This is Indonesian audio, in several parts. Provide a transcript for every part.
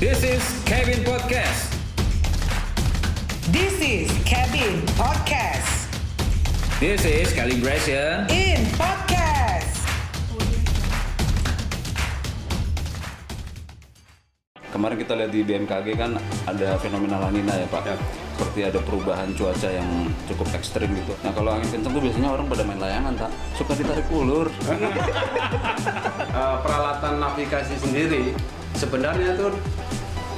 This is Kevin Podcast. This is Kevin Podcast. This is Calibration In Podcast. Kemarin kita lihat di BMKG kan ada fenomena La Nina ya Pak. Ya. Seperti ada perubahan cuaca yang cukup ekstrim gitu. Nah kalau angin kencang tuh biasanya orang pada main layangan tak suka ditarik ulur. Peralatan navigasi sendiri sebenarnya itu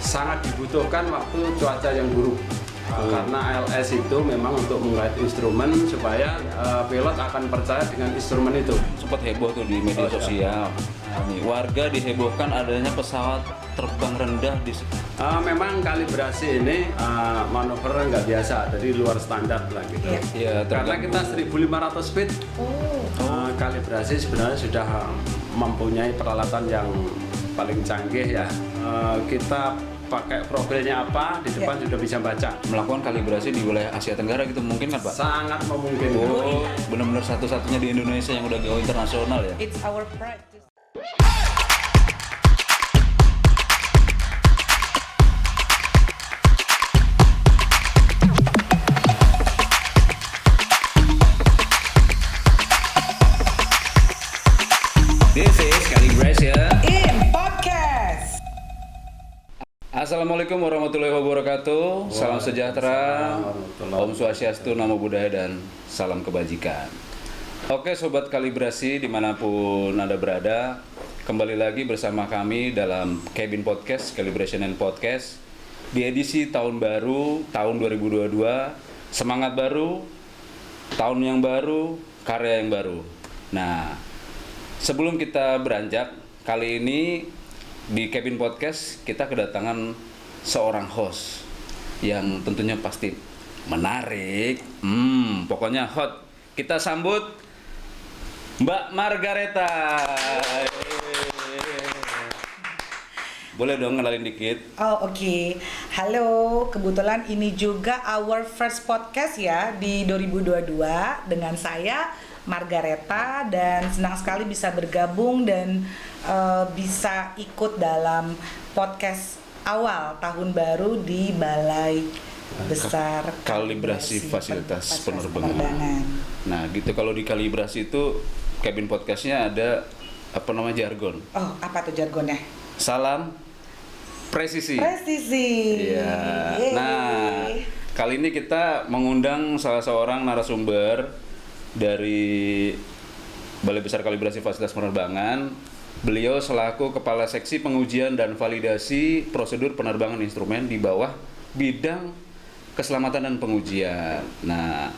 sangat dibutuhkan waktu cuaca yang buruk. Karena ALS itu memang untuk mengait instrumen supaya pilot akan percaya dengan instrumen itu. Sempat heboh tuh di media sosial. Nah, nih, warga dihebohkan adanya pesawat terbang rendah di Memang kalibrasi ini manuver nggak biasa, dari luar standar lah gitu. ya Karena kita 1500 feet, kalibrasi sebenarnya sudah mempunyai peralatan yang paling canggih ya. Kita pakai profilnya apa, di depan sudah bisa baca. melakukan kalibrasi di wilayah Asia Tenggara gitu mungkin kan Pak? Sangat memungkinkan. Oh, benar-benar satu-satunya di Indonesia yang udah go internasional ya. It's our pride. This is Calibration. In Podcast. Assalamualaikum warahmatullahi wabarakatuh. Salam sejahtera, Om Swastiastu, Namo Buddhaya, dan salam kebajikan. Oke Sobat Kalibrasi dimanapun Anda berada, kembali lagi bersama kami dalam Kevin Podcast, Calibration and Podcast di edisi tahun baru, tahun 2022. Semangat baru, tahun yang baru, karya yang baru. Nah, sebelum kita beranjak, kali ini di Kevin Podcast kita kedatangan seorang host yang tentunya pasti menarik, pokoknya hot. Kita sambut Mbak Margareta. Boleh dong kenalin dikit? Oh oke. Halo, kebetulan ini juga our first podcast ya di 2022 dengan saya Margareta, dan senang sekali bisa bergabung dan bisa ikut dalam podcast awal tahun baru di Balai Besar Kalibrasi Fasilitas Penerbangan. Nah gitu, kalau di kalibrasi itu Kevin Podcastnya ada apa namanya jargon. Oh, apa tuh jargonnya? Salam presisi. Presisi. Iya. Yeay. Nah, kali ini kita mengundang salah seorang narasumber dari Balai Besar Kalibrasi Fasilitas Penerbangan. Beliau selaku Kepala Seksi Pengujian dan Validasi Prosedur Penerbangan Instrumen di bawah bidang keselamatan dan pengujian. Nah,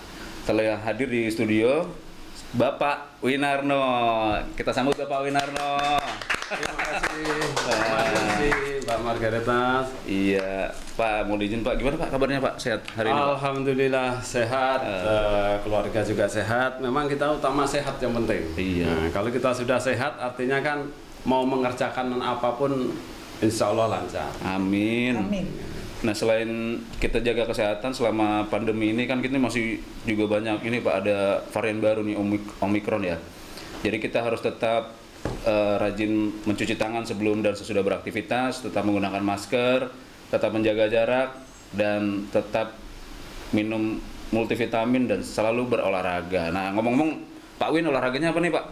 telah hadir di studio Bapak Winarno. Kita sambut Bapak Winarno. Terima kasih Mbak Margareta. Iya, Pak, mau izin Pak, gimana Pak kabarnya Pak? Sehat hari ini? Pak? Alhamdulillah sehat, keluarga juga sehat. Memang kita utama sehat yang penting. Iya. Nah, kalau kita sudah sehat, artinya kan mau mengerjakan apapun, insya Allah lancar. Amin. Amin. Nah, selain kita jaga kesehatan selama pandemi ini kan kita masih juga banyak ini Pak, ada varian baru nih Omikron ya. Jadi kita harus tetap rajin mencuci tangan sebelum dan sesudah beraktivitas, tetap menggunakan masker, tetap menjaga jarak, dan tetap minum multivitamin dan selalu berolahraga. Nah, ngomong-ngomong, Pak Win olahraganya apa nih Pak?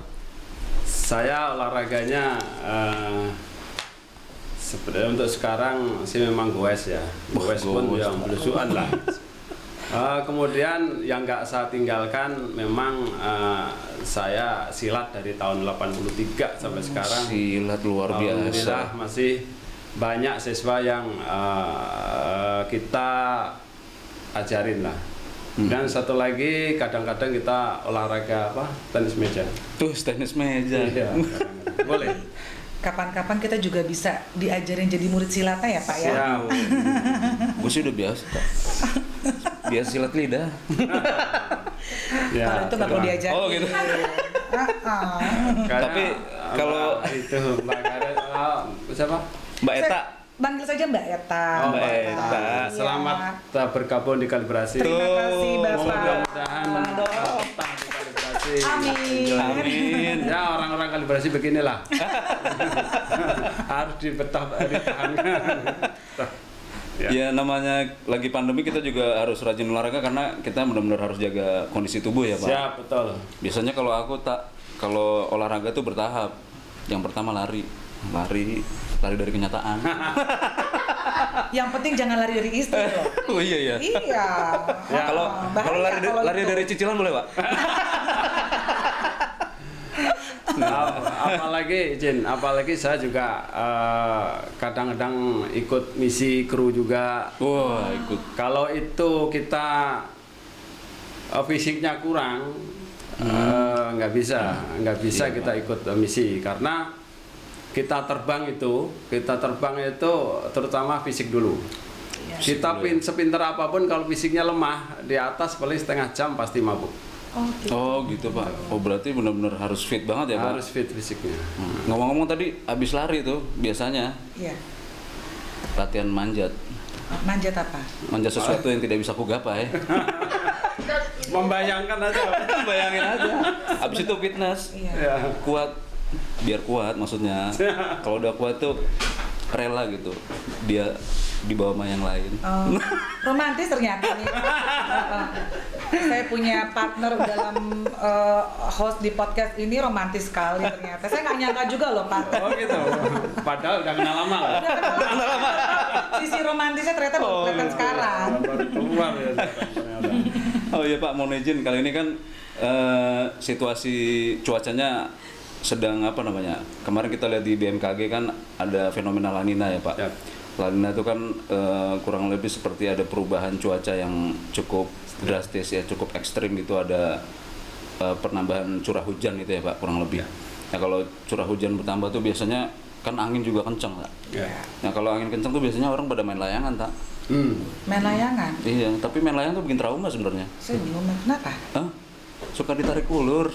Saya olahraganya sebenarnya untuk sekarang sih memang goes ya, goes pun yang belusuan lah. Kemudian yang nggak saya tinggalkan memang saya silat dari tahun 83 sampai sekarang. Silat luar Alhamdulillah biasa. masih banyak siswa yang kita ajarin lah. Dan satu lagi kadang-kadang kita olahraga apa? Tenis meja. Tuh, tenis meja. Iya, boleh. Kapan-kapan kita juga bisa diajarin jadi murid silatnya ya Pak ya? Siap. Gue sih udah biasa Pak. Biasa silat lidah. Ya, Kalau itu nggak perlu diajarin. Oh gitu. Kayak, Tapi kalau- itu Mbak Karet, siapa? Mbak Eta. Panggil saja Mbak Eta. Oh, Mbak Eta. Iya. Selamat bergabung di Kalibrasi. Terima kasih Bapak. Mudah-mudahan Aduh. betah di Kalibrasi. kalibrasi. Amin. Amin. Ya orang-orang kalibrasi beginilah. Harus ditahankan. Ya namanya lagi pandemi kita juga harus rajin olahraga karena kita benar-benar harus jaga kondisi tubuh ya Pak. Siap, betul. Biasanya kalau olahraga tuh bertahap. Yang pertama lari dari kenyataan. Yang penting jangan lari dari istri loh. Oh iya ya. Iya. Kalau Bahaya lari itu. dari cicilan boleh Pak? Apalagi saya juga kadang-kadang ikut misi kru juga. Wah ikut. Kalau itu kita fisiknya kurang, nggak bisa Iya, kita ikut misi karena kita terbang itu terutama fisik dulu. Kita sepinter apapun kalau fisiknya lemah di atas paling setengah jam pasti mabuk. Oh gitu Pak. Oh berarti benar-benar harus fit banget ya Pak? Harus fit fisiknya. Ngomong-ngomong tadi abis lari tuh biasanya Iya. latihan manjat. Manjat apa? Manjat sesuatu yang tidak bisa aku gapai. Membayangkan aja. Bayangin aja. Abis itu fitness. Iya. Ya. Kuat. Biar kuat maksudnya. Kalau udah kuat tuh rela gitu. Dia dibawa sama yang lain. Oh, romantis ternyata nih. Saya punya partner dalam host di podcast ini romantis sekali ternyata. Saya nggak nyangka juga loh Pak. Oh gitu. Padahal udah kenal lama lah. Sisi romantisnya ternyata baru kelihatan sekarang. Baru keluar ya. ternyata. Oh iya Pak, mohon izin kali ini kan situasi cuacanya sedang apa namanya? Kemarin kita lihat di BMKG kan ada fenomena La Nina ya Pak. Ya. La Nina itu kan kurang lebih seperti ada perubahan cuaca yang cukup drastis ya, cukup ekstrim gitu, ada penambahan curah hujan gitu ya Pak kurang lebih. Nah kalau curah hujan bertambah tuh biasanya kan angin juga kencang Pak. Ya. Nah kalau angin kencang tuh biasanya orang pada main layangan tak? Main layangan. Iya, tapi main layang tuh bikin trauma sebenarnya. Saya bingung kenapa? Hah? Suka ditarik ulur.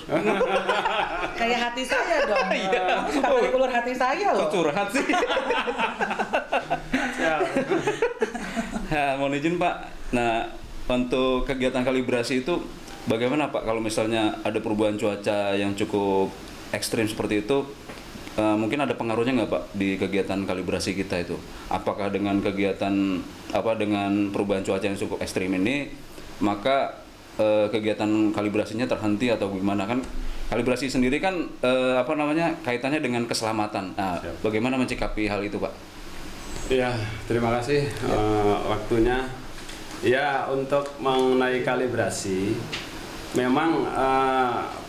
Kayak hati saya dong. Iya. Kamu suka tarik ulur hati saya loh. Curhat sih. Ya, mohon izin Pak. Nah, untuk kegiatan kalibrasi itu bagaimana Pak kalau misalnya ada perubahan cuaca yang cukup ekstrim seperti itu? Mungkin ada pengaruhnya nggak Pak di kegiatan kalibrasi kita itu? Apakah dengan kegiatan dengan perubahan cuaca yang cukup ekstrim ini maka kegiatan kalibrasinya terhenti atau gimana? Kan kalibrasi sendiri kan kaitannya dengan keselamatan. Nah, bagaimana mencikapi hal itu Pak? Ya, terima kasih waktunya. Ya, untuk mengenai kalibrasi, memang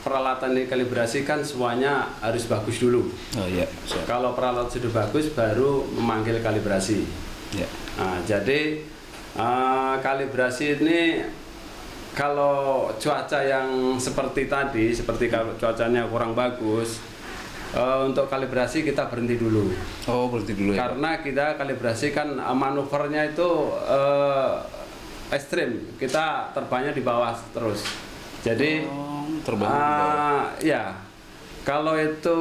peralatan di kalibrasi kan semuanya harus bagus dulu. Oh iya. Siap. Kalau peralatan sudah bagus, baru memanggil kalibrasi. Ya. Nah, jadi kalibrasi ini kalau cuaca yang seperti tadi, seperti kalau cuacanya kurang bagus, untuk kalibrasi kita berhenti dulu. Oh berhenti dulu ya. Karena kita kalibrasi kan manuvernya itu ekstrim, kita terbangnya di bawah terus. Jadi terbang di bawah. ya kalau itu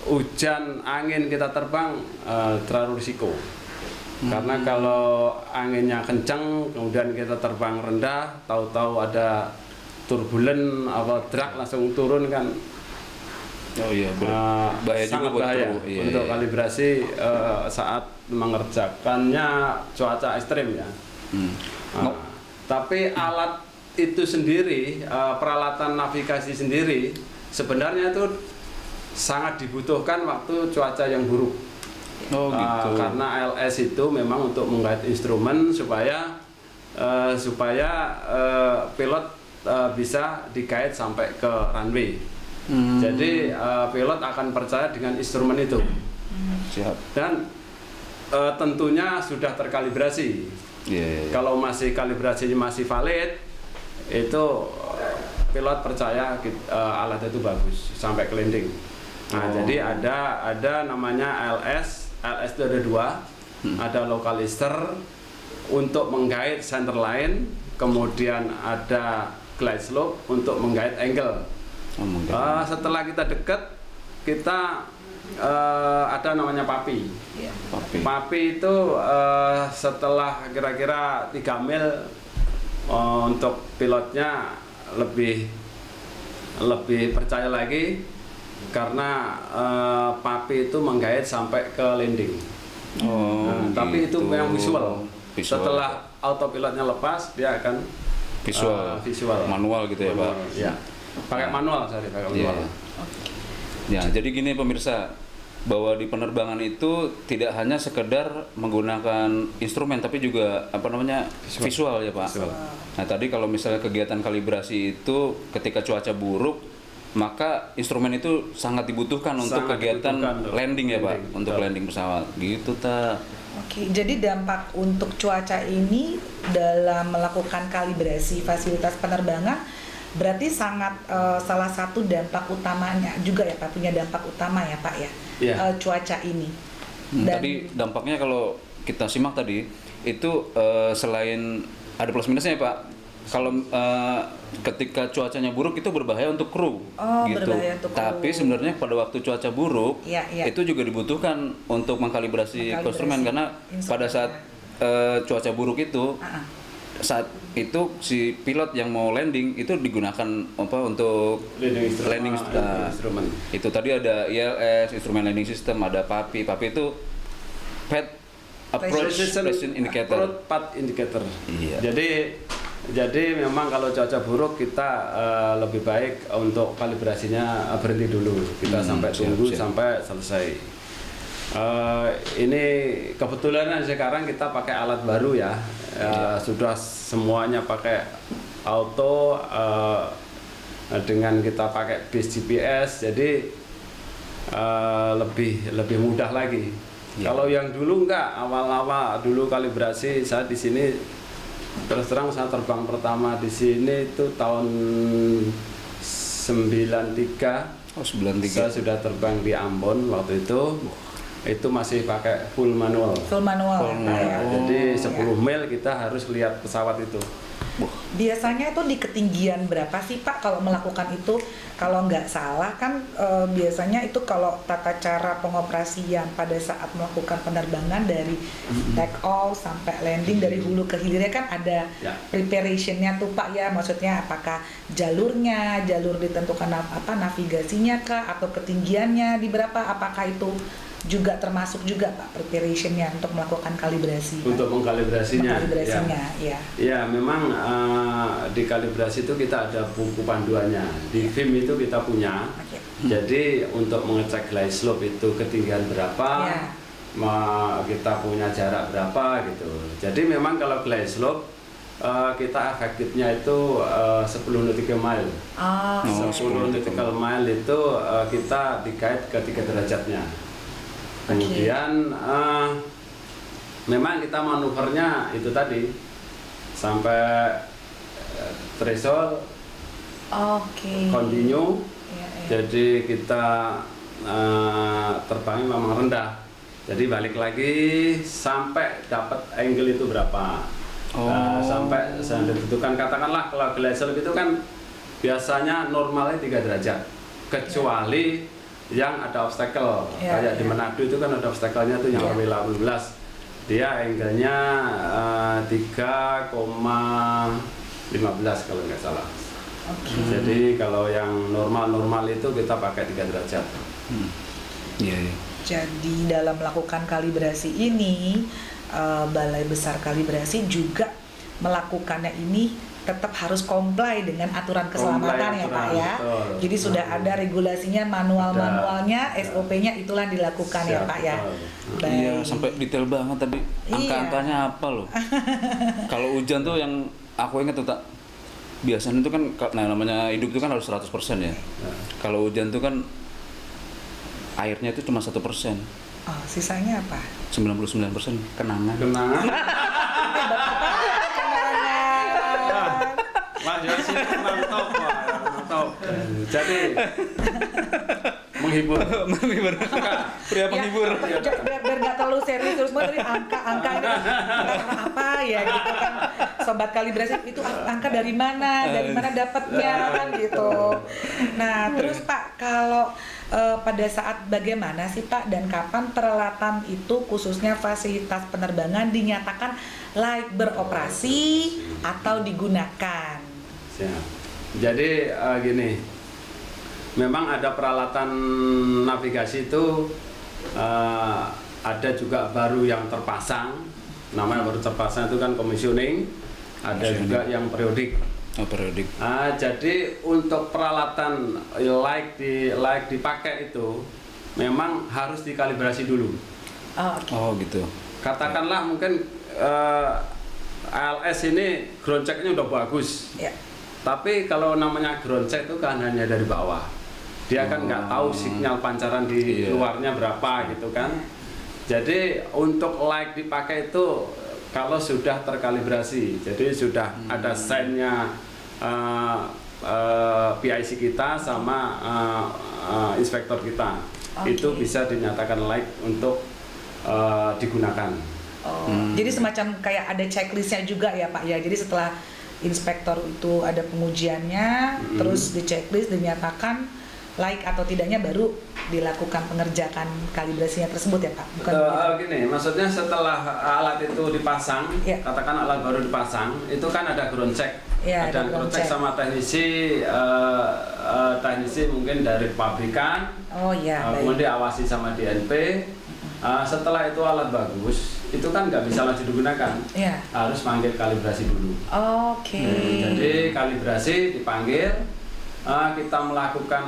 hujan angin kita terbang terlalu risiko. Karena kalau anginnya kencang kemudian kita terbang rendah, tahu-tahu ada turbulen drag langsung turun kan. Oh iya, bahaya juga sangat buat bahaya tubuh. Iya, untuk iya. kalibrasi saat mengerjakannya cuaca ekstrim ya. Tapi alat itu sendiri, peralatan navigasi sendiri sebenarnya itu sangat dibutuhkan waktu cuaca yang buruk. Oh gitu. Karena LS itu memang untuk menggait instrumen supaya pilot bisa digait sampai ke runway. Jadi pilot akan percaya dengan instrumen itu. Siap. Dan tentunya sudah terkalibrasi. Yeah. Kalau masih kalibrasinya masih valid, itu pilot percaya alat itu bagus sampai ke landing. Nah, jadi ada namanya LS itu ada dua, ada localizer untuk menggait center line, kemudian ada glide slope untuk menggait angle. Setelah kita dekat, kita ada namanya papi. Papi itu setelah kira-kira 3 mil untuk pilotnya lebih lebih percaya lagi karena papi itu menggait sampai ke landing. Tapi itu gitu. yang visual. Visual. Setelah autopilotnya lepas, dia akan visual. Manual gitu ya, Pak? Ya. Pakai manual, pakai Iya. manual. Ya, jadi gini pemirsa, bahwa di penerbangan itu tidak hanya sekedar menggunakan instrumen tapi juga visual ya, Pak. Visual. Nah, tadi kalau misalnya kegiatan kalibrasi itu ketika cuaca buruk, maka instrumen itu sangat dibutuhkan untuk Sangat kegiatan dibutuhkan, landing ya, Pak, landing, untuk betul. landing pesawat. Gitu ta. Oke, jadi dampak untuk cuaca ini dalam melakukan kalibrasi fasilitas penerbangan berarti sangat salah satu dampak utamanya juga ya Pak, punya dampak utama ya Pak ya, Iya. cuaca ini. Tadi dampaknya kalau kita simak tadi itu selain ada plus minusnya ya, Pak. Kalau ketika cuacanya buruk itu berbahaya untuk kru, gitu. Berbahaya untuk kru. Tapi sebenarnya pada waktu cuaca buruk Iya. itu juga dibutuhkan untuk mengkalibrasi instrumen karena pada saat cuaca buruk itu saat itu si pilot yang mau landing itu digunakan untuk landing instrumen. Itu tadi ada ILS, instrumen landing system, ada PAPI. PAPI itu Path Approach Precision Indicator. Approach Path Indicator. Iya. Jadi memang kalau cuaca buruk kita lebih baik untuk kalibrasinya berhenti dulu. Kita sampai tunggu sampai selesai. Ini kebetulan sekarang kita pakai alat baru ya. Sudah semuanya pakai auto dengan kita pakai base GPS. Jadi lebih mudah lagi. Kalau yang dulu enggak, awal-awal dulu kalibrasi saya di sini terus terang saya terbang pertama di sini itu tahun 93. Oh, 93. Saya sudah terbang di Ambon waktu itu. Itu masih pakai full manual. Full manual. Ya. Jadi 10 mil kita harus lihat pesawat itu. Biasanya itu di ketinggian berapa sih Pak kalau melakukan itu? Kalau nggak salah kan biasanya itu kalau tata cara pengoperasian pada saat melakukan penerbangan dari take off sampai landing dari hulu ke hilirnya kan ada preparationnya tuh Pak ya, maksudnya apakah jalur ditentukan navigasinya kah atau ketinggiannya di berapa, apakah itu juga termasuk juga Pak preparationnya untuk melakukan kalibrasi? Untuk mengkalibrasinya, ya. Ya, memang di kalibrasi itu kita ada buku panduannya. Di FIM itu kita punya. Jadi untuk mengecek glide slope itu ketinggian berapa, kita punya jarak berapa gitu. Jadi memang kalau glide slope kita efektifnya itu 10 nautical mile. 10 nautical mile itu kita di-guide ke 3 derajatnya. Kemudian memang kita manuvernya itu tadi sampai threshold, continue. Jadi kita terbangnya memang rendah. Jadi balik lagi sampai dapat angle itu berapa. Sampai saya tentukan, katakanlah kalau glide slope itu kan biasanya normalnya 3 derajat. Kecuali yang ada obstacle, kayak di Manado itu kan ada obstacle-nya tuh yang RW 18, dia angle-nya 3,15 kalau nggak salah. Jadi kalau yang normal itu kita pakai 3 derajat. Jadi dalam melakukan kalibrasi ini Balai Besar Kalibrasi juga melakukannya ini tetap harus comply dengan aturan keselamatan ya Pak ya. Betul. Jadi sudah ada regulasinya, manualnya, SOP-nya itulah dilakukan ya Pak ya. Iya, sampai detail banget tadi. Angka-angkanya apa loh. Kalau hujan tuh yang aku ingat tuh biasanya itu kan namanya hidup itu kan harus 100% ya. Kalau hujan tuh kan airnya itu cuma 1%. Sisanya apa? 99% kenangan. Mas Yosi mantap. Jadi menghibur. Pria penghibur. Biar nggak terlalu serius terus dari angka ini apa ya gitu kan. Sobat kalibrasi itu angka dari mana dapatnya kan gitu. Nah terus Pak, kalau pada saat bagaimana sih Pak dan kapan peralatan itu khususnya fasilitas penerbangan dinyatakan layak beroperasi atau digunakan? Jadi gini, memang ada peralatan navigasi itu ada juga baru yang terpasang. Namanya baru terpasang itu kan commissioning, ada juga yang periodik. Oh, periodik. Jadi untuk peralatan like dipakai itu memang harus dikalibrasi dulu. Oh gitu. Katakanlah mungkin ALS ini ground check-nya udah bagus. Ya. Tapi kalau namanya ground check itu kan hanya dari bawah. Dia kan nggak tahu sinyal pancaran di luarnya berapa gitu kan. Jadi untuk like dipakai itu kalau sudah terkalibrasi, jadi sudah ada sign-nya PIC kita sama inspektor kita, itu bisa dinyatakan like untuk digunakan. Jadi semacam kayak ada checklistnya juga ya Pak ya. Jadi setelah inspektor itu ada pengujiannya, terus di checklist dinyatakan like atau tidaknya baru dilakukan pengerjaan kalibrasinya tersebut ya Pak. Bukan gini, maksudnya setelah alat itu dipasang, katakan alat baru dipasang, itu kan ada ground check. Ya, ada ground check sama teknisi mungkin dari pabrikan. Kemudian diawasi sama DNP. Setelah itu alat bagus, itu kan nggak bisa langsung digunakan, harus manggil kalibrasi dulu. Jadi kalibrasi dipanggil, kita melakukan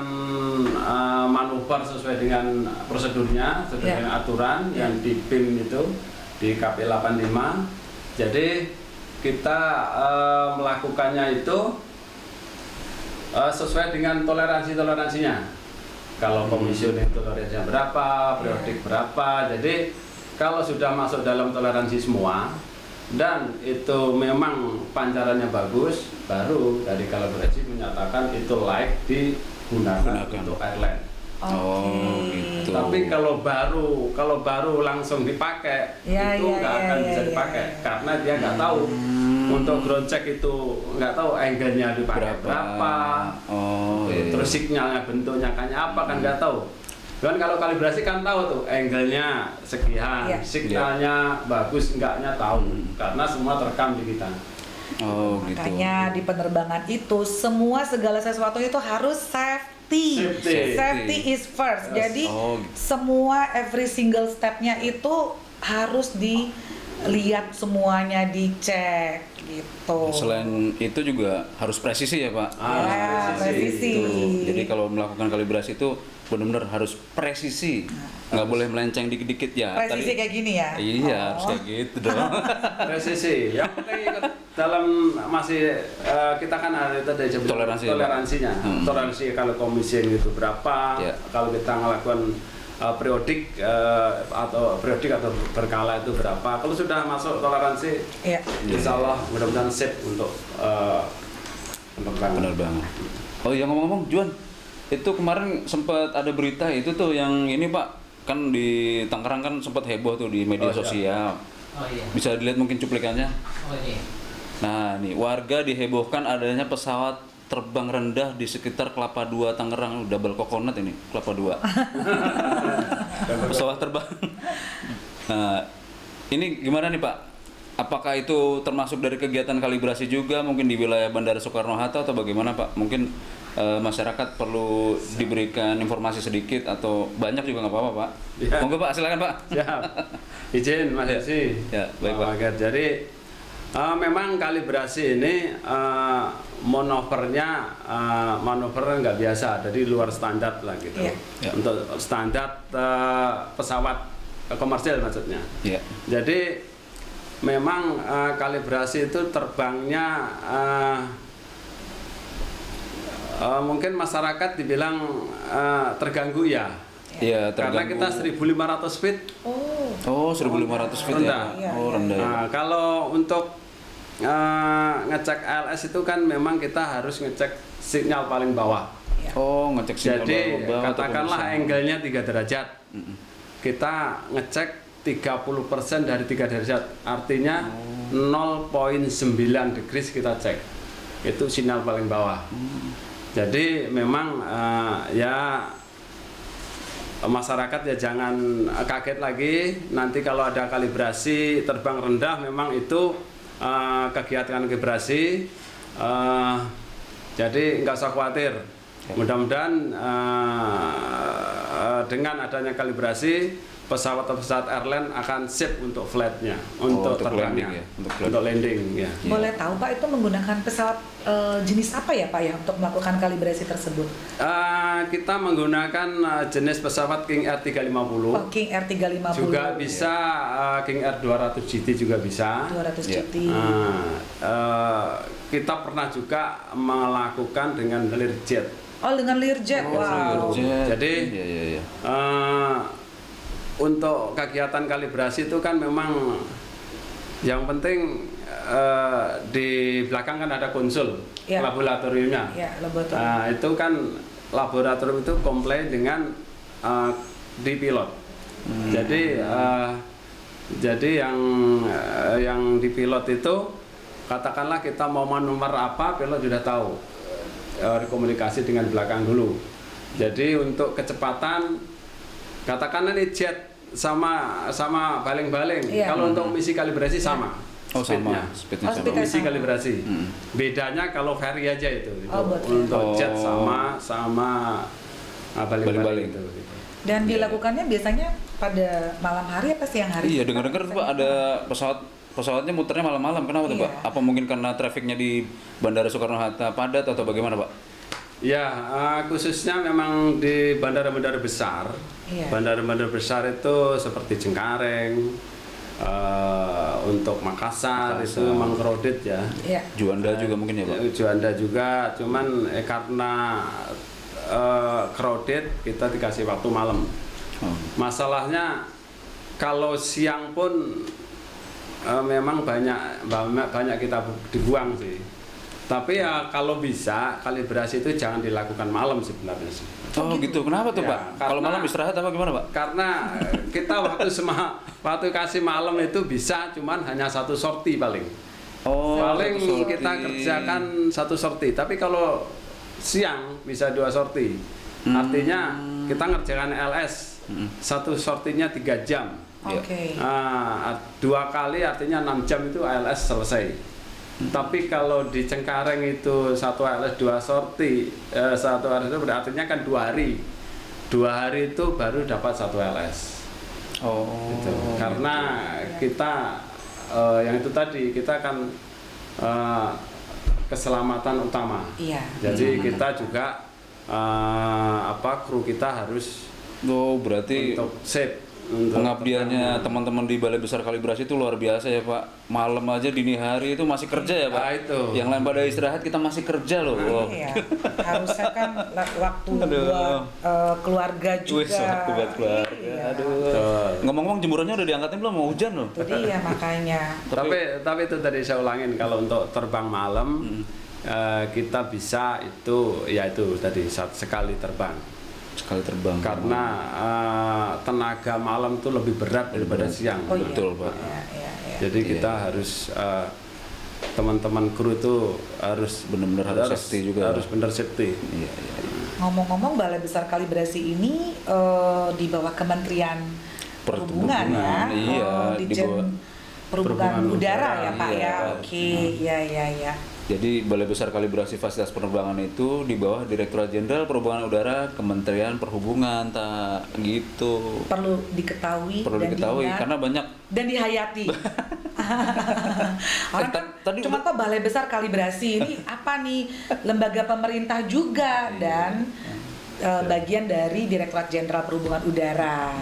manuver sesuai dengan prosedurnya, sesuai dengan aturan yang di PIM itu di KP 85. Jadi kita melakukannya itu sesuai dengan toleransinya. Kalau komisioning toleransinya berapa, periodik berapa. Jadi kalau sudah masuk dalam toleransi semua dan itu memang pancarannya bagus, baru dari kalibrasi menyatakan itu like digunakan untuk airline. Gitu. Tapi kalau baru langsung dipakai, itu nggak akan bisa dipakai karena dia nggak tahu untuk ground check itu nggak tahu angle-nya dipakai berapa, terus sinyalnya bentuknya kayak apa kan nggak tahu. Dan kalau kalibrasi kan tahu tuh angle-nya sekian, signalnya bagus enggaknya tahu karena semua terekam di kita. Makanya di penerbangan itu segala sesuatu itu harus safety is first. Jadi semua every single step-nya itu harus dilihat semuanya, dicek gitu. Selain itu juga harus presisi ya Pak. Presisi. Jadi kalau melakukan kalibrasi itu benar-benar harus presisi, nggak boleh melenceng dikit-dikit ya. Presisi kayak gini ya? Iya, harus kayak gitu dong. Presisi, yang penting ikut dalam masih kita kan ada tadi toleransinya. Toleransi kalau komisi itu berapa, kalau kita melakukan periodik atau berkala itu berapa. Kalau sudah masuk toleransi, insya Allah mudah-mudahan safe untuk penerbangan. Oh iya, ngomong-ngomong Juan, itu kemarin sempat ada berita itu tuh yang ini Pak, kan di Tangerang kan sempat heboh tuh di media sosial. Bisa dilihat mungkin cuplikannya. Nah nih, warga dihebohkan adanya pesawat terbang rendah di sekitar Kelapa II Tangerang, double coconut ini Kelapa II. Pesawat terbang. Nah, ini gimana nih Pak? Apakah itu termasuk dari kegiatan kalibrasi juga mungkin di wilayah Bandara Soekarno-Hatta atau bagaimana Pak? Mungkin masyarakat perlu diberikan informasi sedikit atau banyak juga nggak apa-apa Pak. Monggo Pak, silakan Pak. Siap. Izin Mas Yesi. Ya, baik Pak. Jadi memang kalibrasi ini manuvernya nggak biasa, jadi luar standar lah gitu. Untuk standar pesawat komersil maksudnya. Jadi memang kalibrasi itu terbangnya mungkin masyarakat dibilang terganggu ya. Karena kita 1.500 feet. 1.500 feet rendah. Rendah. Nah, kalau untuk ngecek ALS itu kan memang kita harus ngecek sinyal paling bawah. Ngecek sinyal bawah. Katakanlah angle-nya 3 derajat. Kita ngecek 30% dari 3 derajat. Artinya 0,9 degrees kita cek. Itu sinyal paling bawah. Jadi memang masyarakat ya jangan kaget lagi nanti kalau ada kalibrasi terbang rendah, memang itu kegiatan kalibrasi, jadi nggak usah khawatir. Mudah-mudahan dengan adanya kalibrasi pesawat-pesawat airline akan siap untuk flightnya, untuk terbangnya, landing ya, untuk landing ya. Boleh tahu Pak itu menggunakan pesawat jenis apa ya Pak ya untuk melakukan kalibrasi tersebut? Kita menggunakan jenis pesawat King Air 350. Oh, King Air 350. Juga bisa King Air 200 GT juga bisa. 200 GT. Kita pernah juga melakukan dengan Learjet. Oh, dengan Learjet. Wow. Jadi untuk kegiatan kalibrasi itu kan memang yang penting di belakang kan ada konsul laboratoriumnya. Ya, laboratorium. Nah, itu kan laboratorium itu komplain dengan di pilot. Jadi yang di pilot itu katakanlah kita mau manuver apa, pilot sudah tahu. Komunikasi dengan belakang dulu. Jadi untuk kecepatan katakanlah ini jet sama baling-baling. Kalau untuk misi kalibrasi sama. Speednya sama. Misi kalibrasi. Bedanya kalau ferry aja itu. Untuk jet sama baling-baling itu. Dan dilakukannya biasanya pada malam hari apa siang hari? Iya, dengar-dengar Pak ada pesawatnya muternya malam-malam. Kenapa tuh Pak? Apa mungkin karena trafiknya di Bandara Soekarno-Hatta padat atau bagaimana Pak? Ya, khususnya memang di bandara-bandara besar. Bandara-bandara besar itu seperti Cengkareng, untuk Makassar itu memang crowded ya. Juanda juga mungkin ya Pak? Juanda juga, cuman karena crowded kita dikasih waktu malam. Masalahnya kalau siang pun memang banyak kita dibuang sih. Tapi ya kalau bisa kalibrasi itu jangan dilakukan malam sebenarnya sih. Oh gitu. Kenapa tuh Pak? Kalau malam istirahat apa gimana Pak? Karena kita waktu kasih malam itu bisa cuman hanya satu sorti paling. Paling kita kerjakan satu sorti. Tapi kalau siang bisa 2 sorti. Artinya kita ngerjakan LS satu sortinya 3 jam. 2 kali artinya 6 jam itu ALS selesai. Tapi kalau di Cengkareng itu satu ALS 2 sorti, satu ALS itu berarti kan 2 hari. 2 hari itu baru dapat satu ALS. Gitu. Karena kita yang itu tadi kita kan keselamatan utama. Jadi kita juga kru kita harus berarti untuk safe. Pengabdiannya teman-teman di Balai Besar Kalibrasi itu luar biasa ya Pak. Malam aja dini hari itu masih kerja ya Pak. Itu. Yang lain pada istirahat kita masih kerja loh. Iya. Harusnya kan waktu buat keluarga juga. Waktu buat keluarga. Aduh. Ngomong-ngomong jemurannya udah diangkatin belum? Mau hujan loh. Itu dia makanya. Tapi itu tadi saya ulangin, kalau untuk terbang malam kita bisa itu tadi sekali terbang. Karena tenaga malam itu lebih berat daripada siang. Betul Pak. Jadi kita harus teman-teman kru itu harus benar-benar harus safety juga. Harus benar safety. Ngomong-ngomong Balai Besar Kalibrasi ini di bawah Kementerian Perhubungan ya. Dirjen Perhubungan Udara ya Pak ya. Oke, ya. Jadi Balai Besar Kalibrasi Fasilitas Penerbangan itu di bawah Direktorat Jenderal Perhubungan Udara Kementerian Perhubungan, gitu. Perlu diketahui karena banyak dan dihayati. Orang kan cuma kok Balai Besar Kalibrasi ini apa nih, lembaga pemerintah juga dan bagian dari Direktorat Jenderal Perhubungan Udara.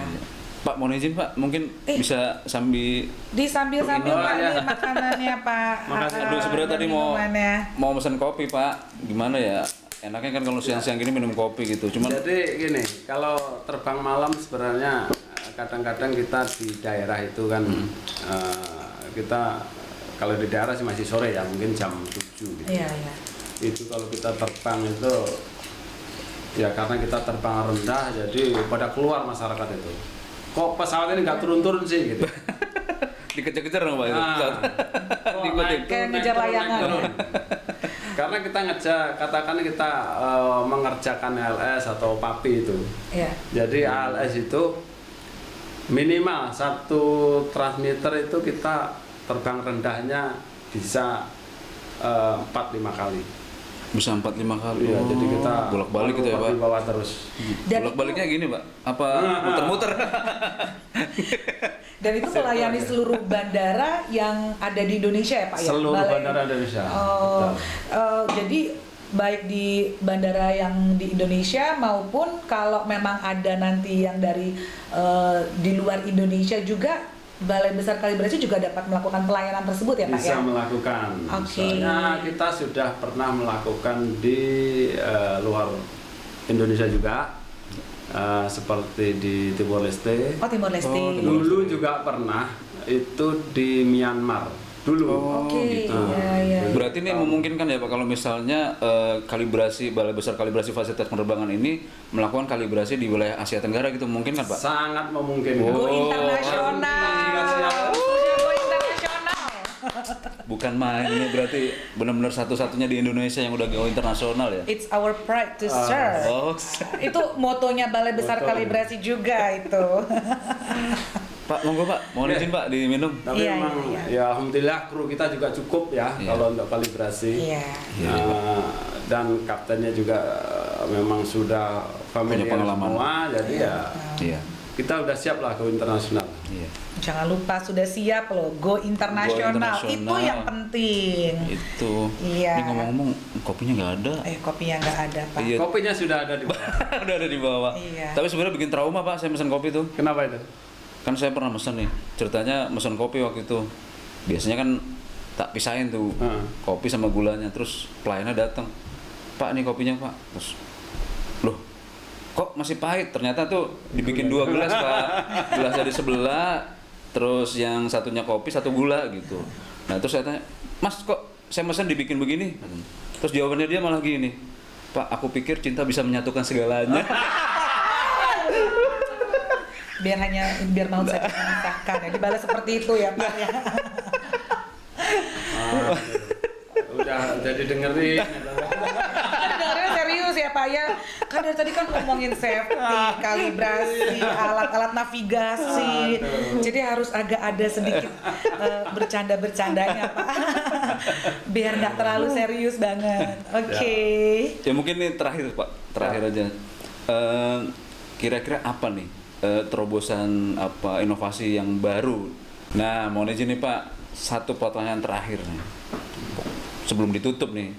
Pak, mohon izin Pak, mungkin bisa sambil Pak nih makanannya Pak. Makasih. Aduh, sebenarnya tadi mau pesan kopi Pak. Gimana ya? Enaknya kan kalau siang-siang gini minum kopi gitu. Jadi gini, kalau terbang malam sebenarnya kadang-kadang kita di daerah itu kan kita kalau di daerah sih masih sore ya, mungkin jam 7 gitu. Iya. Itu kalau kita terbang itu ya karena kita terbang rendah jadi pada keluar masyarakat itu. Kok pesawat ini nggak turun-turun sih gitu. Dikejar-kejar dong Pak itu. Kayak ngejar layangan. Karena kita katakan kita mengerjakan ALS atau PAPI itu. Jadi ALS itu minimal satu transmitter itu kita terbang rendahnya bisa 4-5 kali. Bisa 4-5 kali. Iya, jadi kita bolak-balik gitu ya, Pak. di bawah terus. Dan Bolak-baliknya gini, Pak. Apa muter-muter? Dan itu melayani seluruh bandara yang ada di Indonesia ya Pak ya? Seluruh bandara Indonesia. Oh, Betul. jadi baik di bandara yang di Indonesia maupun kalau memang ada nanti yang dari di luar Indonesia juga, Balai Besar Kalibrasi juga dapat melakukan pelayanan tersebut ya Pak Bisa ya? melakukan. Oke. Soalnya kita sudah pernah melakukan di luar Indonesia juga, seperti di Timor Leste. Oh, Timor Leste. Oh, Dulu juga pernah itu di Myanmar dulu. Oke, gitu. ya. Berarti ini memungkinkan ya Pak kalau misalnya kalibrasi Balai Besar Kalibrasi Fasilitas Penerbangan ini melakukan kalibrasi di wilayah Asia Tenggara gitu, mungkin kan Pak? Sangat memungkinkan. Go internasional. Siap. Go internasional. Bukan main ini, berarti benar-benar satu-satunya di Indonesia yang udah go internasional ya? It's our pride to serve. Oh, Itu motonya Balai Besar Moto. Kalibrasi juga itu. Pak, monggo Pak, mohon izin Pak diminum. Tapi Iya, memang iya. ya alhamdulillah kru kita juga cukup ya Iya. kalau untuk kalibrasi. Iya. Dan kaptennya juga memang sudah familiar pengalaman. semua, jadi ya Iya. kita udah siap lah ke internasional. Iya. Jangan lupa sudah siap loh, go internasional. internasional. Itu yang penting. Itu. Iya. Ini ngomong-ngomong kopinya nggak ada. Kopinya nggak ada Pak. Iya. Kopinya sudah ada di bawah. Udah ada di bawah. Iya. Tapi sebenarnya bikin trauma Pak, saya pesan kopi tuh. Kenapa itu? Kan saya pernah mesen nih, ceritanya mesen kopi waktu itu. Biasanya kan tak pisahin tuh kopi sama gulanya, terus pelayannya datang. Pak, nih kopinya Pak. Terus, loh, kok masih pahit? Ternyata tuh dibikin 2 gelas Pak. Gelasnya di sebelah, terus yang satunya kopi, satu gula gitu. Nah terus saya tanya, Mas kok saya mesen dibikin begini? Terus jawabannya dia malah gini, Pak, aku pikir cinta bisa menyatukan segalanya. Biar mau saya memisahkan ya, dibalas seperti itu ya Pak ya. Udah jadi dengerin. Dengarnya serius ya Pak ya. Kan dari tadi kan ngomongin safety, kalibrasi, alat-alat navigasi. Jadi harus agak ada sedikit bercanda-bercandanya Pak. Biar nggak terlalu serius banget. Oke. Ya mungkin ini terakhir Pak, terakhir aja. Kira-kira apa nih terobosan apa inovasi yang baru? Nah, mohon izin nih Pak, satu pertanyaan terakhir nih. Sebelum ditutup nih,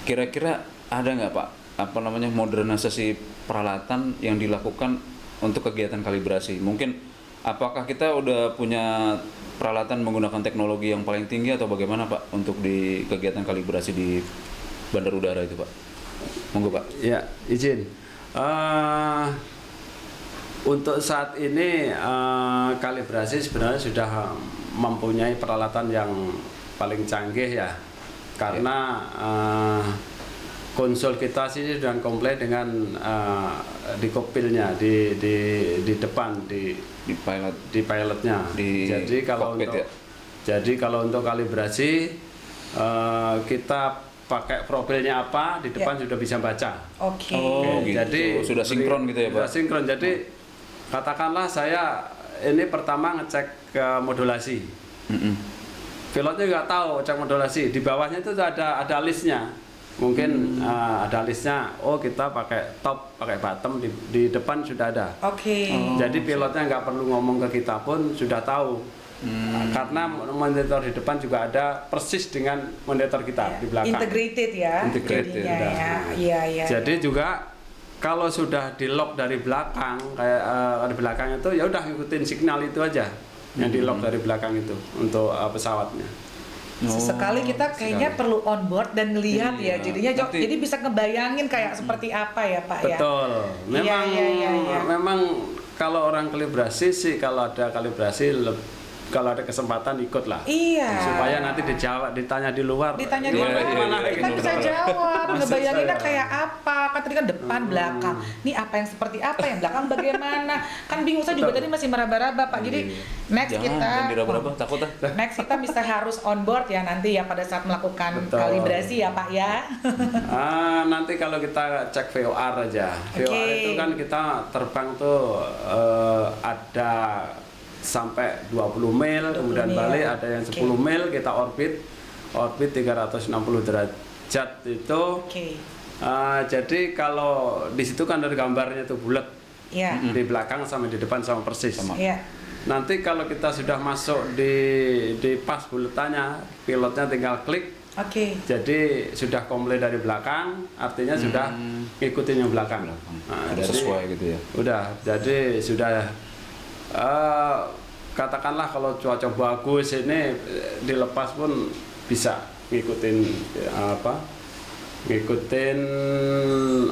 kira-kira ada nggak Pak apa namanya modernisasi peralatan yang dilakukan untuk kegiatan kalibrasi? Mungkin apakah kita udah punya peralatan menggunakan teknologi yang paling tinggi atau bagaimana Pak untuk di kegiatan kalibrasi di bandar udara itu Pak? Monggo Pak. Ya, izin. Untuk saat ini kalibrasi sebenarnya sudah mempunyai peralatan yang paling canggih ya, karena konsol kita sih sudah komplit dengan di kopilnya di depan di pilotnya. Jadi kalau cockpit, untuk ya? jadi kalau untuk kalibrasi kita pakai profilnya apa di depan sudah bisa baca. Oke. Oh, gitu. Jadi Sudah sinkron gitu ya, Pak? Sudah sinkron. Jadi katakanlah saya ini pertama ngecek ke modulasi. Pilotnya nggak tahu cek modulasi. Di bawahnya itu ada listnya. Mungkin ada listnya. Oh, kita pakai top, pakai bottom, di depan sudah ada. Oke. Jadi pilotnya nggak perlu ngomong ke kita pun sudah tahu. Karena monitor di depan juga ada persis dengan monitor kita di belakang. Integrated ya. Integrated, jadinya udah. ya. Iya, iya. Jadi juga kalau sudah di lock dari belakang kayak di belakang itu ya udah ngikutin signal itu aja yang di lock dari belakang itu untuk pesawatnya. Sesekali kita kayaknya perlu on board dan ngelihat Iya. ya. Jadinya Nanti- jadi bisa ngebayangin kayak seperti apa ya, Pak ya. Betul. Memang Iya. memang kalau orang kalibrasi sih kalau ada kalibrasi kalau ada kesempatan ikut lah. Iya. Supaya nanti dijawab, ditanya di luar. Ditanya "Ini di Iya, luar, iya, mana?" iya. kita gitu. bisa jawab, Maksud ngebayanginnya saya. kayak apa. Kan tadi kan depan, belakang. Nih apa yang seperti apa, yang belakang bagaimana. Kan bingung, saya juga Betul. tadi masih meraba-raba Pak. Jadi next Jangan kita diraba-raba, takut ah. next kita bisa harus on board ya nanti ya pada saat melakukan Betul. kalibrasi ya Pak ya. Nanti kalau kita cek VOR aja. Oke. VOR itu kan kita terbang tuh ada sampai 20 mil, 20 kemudian mil. balik ada yang 10 Oke. mil, kita orbit 360 jet itu. Oke. Jadi kalau di situ kan dari gambarnya tuh bulat Ya. di belakang sama di depan sama persis. Ya. Nanti kalau kita sudah masuk di pas buletannya, pilotnya tinggal klik. Oke. Jadi sudah komplit dari belakang, artinya sudah ngikutin yang belakang. Udah sesuai gitu ya. Udah, jadi sudah katakanlah kalau cuaca bagus ini dilepas pun bisa ngikutin ngikutin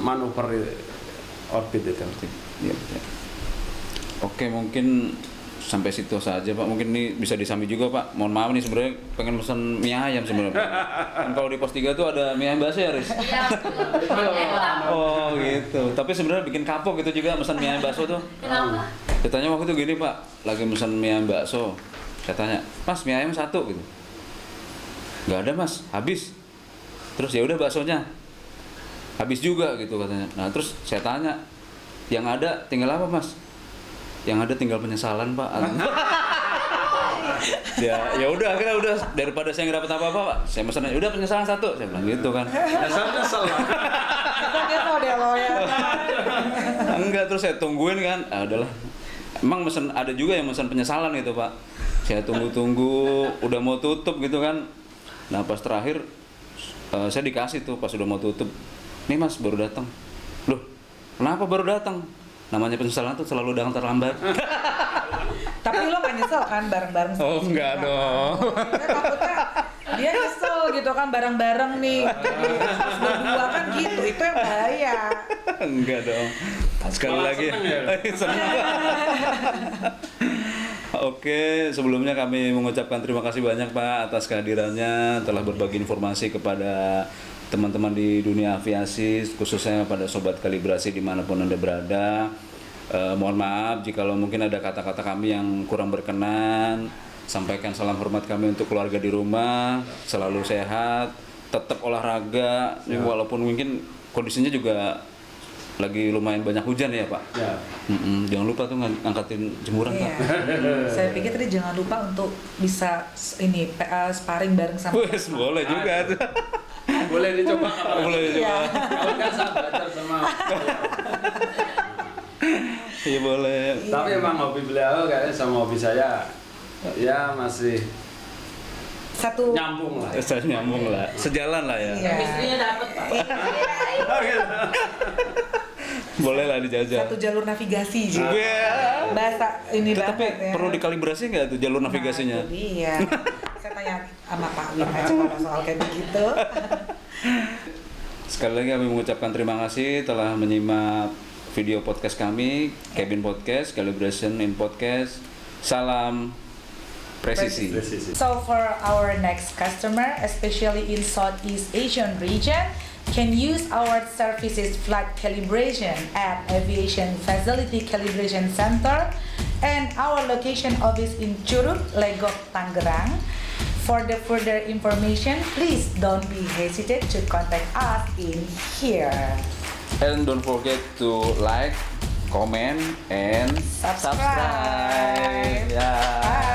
manuver orbit itu. Iya, ya. Oke, mungkin sampai situ saja Pak. Mungkin ini bisa disami juga Pak. Mohon maaf nih sebenarnya pengen pesan mie ayam sebenarnya. Kan kalau di pos 3 tuh ada mie ayam bakso ya, Riz? Iya, betul. Oh gitu. Tapi sebenarnya bikin kapok gitu juga pesan mie ayam bakso tuh. Kenapa? Saya tanya waktu itu gini Pak, lagi pesan mie ayam bakso. Saya tanya, Mas mie ayam 1 gitu. Nggak ada Mas, habis. Terus ya udah baksonya. Habis juga gitu katanya. Nah terus saya tanya, yang ada tinggal apa Mas? Yang ada tinggal penyesalan Pak. ya udah akhirnya udah daripada saya nggak dapat apa-apa Pak, saya pesan aja udah penyesalan 1, saya bilang gitu kan. Nyesel lah. Kita deh lo ya. Enggak, terus saya tungguin kan, udahlah. Emang mesen ada juga yang mesen penyesalan gitu Pak. Saya tunggu-tunggu, udah mau tutup gitu kan. Nah pas terakhir saya dikasih tuh pas udah mau tutup. Nih Mas baru datang. Loh, kenapa baru datang? Namanya penyesalan tuh selalu datang terlambat. Tapi lo gak nyesel kan bareng-bareng sama Oh, si enggak Jika, dong. kan? Kita takutnya dia nyesel gitu kan bareng-bareng nih. Jadi terus berdua kan gitu, itu yang bahaya. Enggak dong. Sekali Malah lagi. seneng ya? Seneng. Oke, sebelumnya kami mengucapkan terima kasih banyak Pak atas kehadirannya, telah berbagi informasi kepada teman-teman di dunia aviasi, khususnya pada sobat kalibrasi dimanapun Anda berada. Mohon maaf jika mungkin ada kata-kata kami yang kurang berkenan. Sampaikan salam hormat kami untuk keluarga di rumah, selalu sehat, tetap olahraga, walaupun mungkin kondisinya juga lagi lumayan banyak hujan ya Pak. Ya. Jangan lupa tuh ngangkatin jemuran Iya. Pak. Saya pikir tadi jangan lupa untuk bisa ini sparring bareng sama. Wes boleh juga tuh. Boleh dicoba kalau Boleh dicoba. Iya. kalau nggak saya belajar sama. Iya boleh. Tapi emang hobi beliau kayaknya sama hobi saya ya masih Satu. nyambung lah. Saya nyambung lah, sejalan lah ya. Iya. Istrinya dapat, Pak. Boleh lah dijajal. Satu jalur navigasi juga. Iya. Bahasa ini Tapi banget ya. perlu dikalibrasi nggak tuh jalur navigasinya? Nah, itu dia. Saya tanya sama Pak Win aja kalau soal kayak begitu. Sekali lagi kami mengucapkan terima kasih telah menyimak video podcast kami, Cabin Podcast, Calibration in Podcast. Salam presisi. So for our next customer, especially in Southeast Asian region, can use our services flight calibration at Aviation Facility Calibration Center and our location office in Curug, Legok, Tangerang. For the further information, please don't be hesitant to contact us in here. And don't forget to like, comment, and Subscribe. Ya. Bye.